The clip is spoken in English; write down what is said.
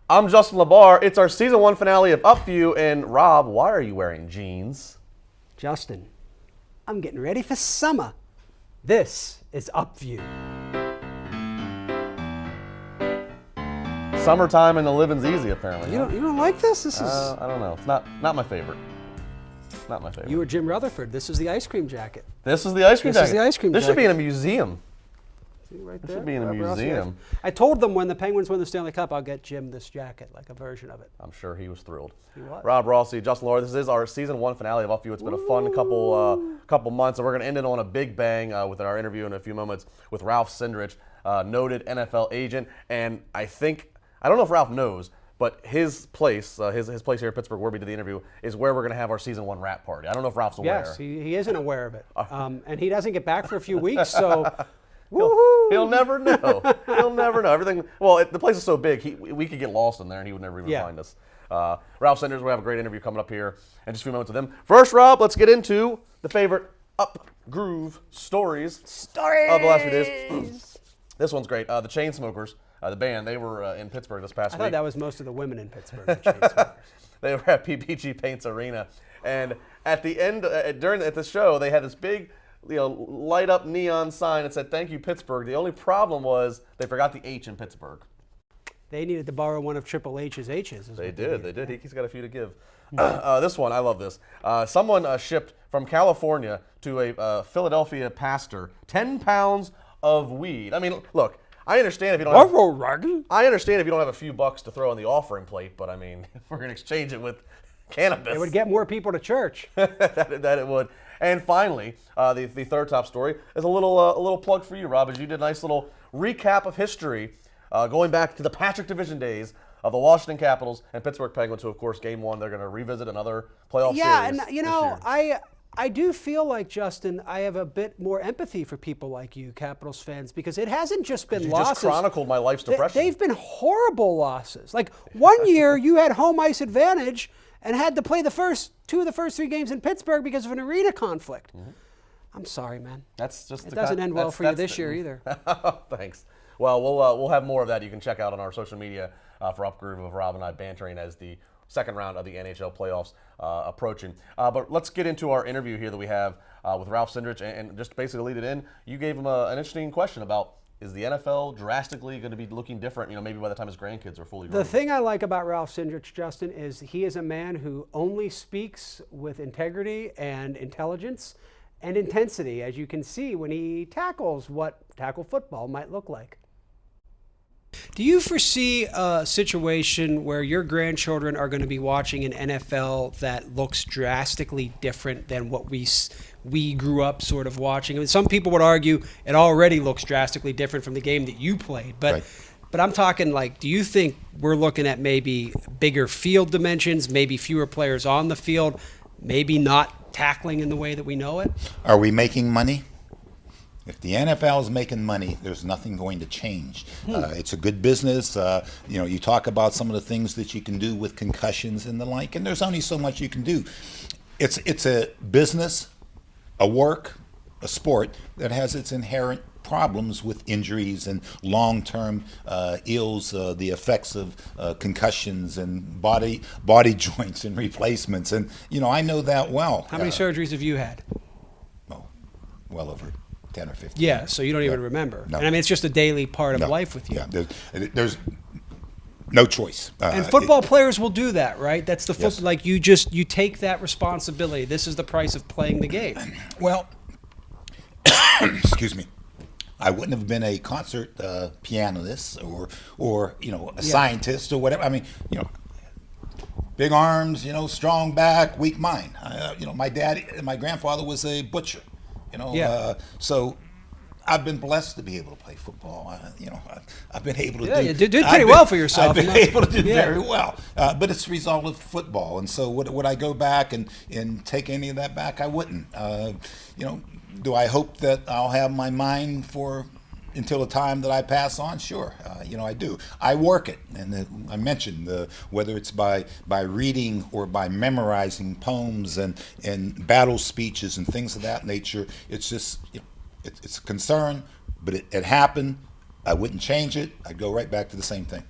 I'm Justin LeBar. It's our season 1 finale of Upview. And Rob, why are you wearing jeans? Justin, I'm getting ready for summer. This is Upview. Summertime and the living's easy, apparently. You don't like this? This is. I don't know. It's not my favorite. Not my favorite. You were Jim Rutherford. This is the ice cream jacket. This is the ice cream jacket. This is the ice cream This jacket. should be in a museum. See right This there? should be in a Wherever else he museum. is. I told them when the Penguins win the Stanley Cup, I'll get Jim this jacket, like a version of it. I'm sure he was thrilled. He was. Rob Rossi, Justin Laura, this is our season 1 finale of Upview. It's been a fun couple months, and we're going to end it on a big bang with our interview in a few moments with Ralph Cindrich, noted NFL agent. And I don't know if Ralph knows, but his place, his place here in Pittsburgh, where we did the interview, is where we're going to have our season 1 wrap party. I don't know if Ralph's aware. Yes, he isn't aware of it, and he doesn't get back for a few weeks, so. He'll never know. He'll never know. Everything. Well, the place is so big, we could get lost in there, and he would never even find us. Ralph Cindrich, we have a great interview coming up here in just a few moments with him. First, Rob, let's get into the favorite up groove stories of the last few days. This one's great. The Chainsmokers, the band, they were in Pittsburgh this past week. I thought that was most of the women in Pittsburgh. The Chainsmokers. They were at PPG Paints Arena, and at the end, at the show, they had this big, light up neon sign that said "Thank you, Pittsburgh." The only problem was they forgot the H in Pittsburgh. They needed to borrow one of Triple H's H's. They did. He's got a few to give. This one, I love this. Someone shipped from California to a Philadelphia pastor 10 pounds of weed. I mean, look, I understand if you don't have a few bucks to throw in the offering plate, but I mean, if we're going to exchange it with cannabis. It would get more people to church. that it would. And finally, the third top story is a little plug for you, Rob, as you did a nice little recap of history going back to the Patrick Division days of the Washington Capitals and Pittsburgh Penguins, who, of course, Game 1, they're going to revisit another playoff series. Yeah, and I do feel like, Justin, I have a bit more empathy for people like you, Capitals fans, because it hasn't just been losses. You just chronicled my life's depression. They've been horrible losses. Like, one year you had home ice advantage and had to play two of the first 3 games in Pittsburgh because of an arena conflict. Mm-hmm. I'm sorry, man. It doesn't end well for you this year either. Thanks. Well, we'll have more of that you can check out on our social media for Upgroove of Rob and I bantering as the second round of the NHL playoffs approaching. But let's get into our interview here that we have with Ralph Cindrich, and just basically lead it in. You gave him an interesting question about, is the NFL drastically going to be looking different, maybe by the time his grandkids are fully grown? The thing I like about Ralph Cindrich, Justin, is he is a man who only speaks with integrity and intelligence and intensity, as you can see when he tackles what tackle football might look like. Do you foresee a situation where your grandchildren are going to be watching an NFL that looks drastically different than what we grew up sort of watching? I mean, some people would argue it already looks drastically different from the game that you played, but I'm talking like, do you think we're looking at maybe bigger field dimensions, maybe fewer players on the field, maybe not tackling in the way that we know it? Are we making money? If the NFL is making money, there's nothing going to change. It's a good business. You talk about some of the things that you can do with concussions and the like, and there's only so much you can do. It's a business, a work, a sport that has its inherent problems with injuries and long-term ills, the effects of concussions and body joints and replacements. And I know that well. How many surgeries have you had? Oh, well over 10 or 15. Yeah, so you don't even remember. No. And I mean, it's just a daily part of life with you. Yeah, there's no choice. And football players will do that, right? That's the Yes. like you take that responsibility. This is the price of playing the game. Well, excuse me. I wouldn't have been a concert pianist or a scientist or whatever. I mean, big arms, strong back, weak mind. My grandfather was a butcher. So I've been blessed to be able to play football. I've been able to do. You did pretty well for yourself. I've been able to do very well, but it's a result of football. And so would I go back and take any of that back? I wouldn't. Do I hope that I'll have my mind until the time that I pass on? Sure, I do. I work it, and I mentioned whether it's by reading or by memorizing poems and battle speeches and things of that nature. It's just it's a concern, but it happened. I wouldn't change it. I'd go right back to the same thing.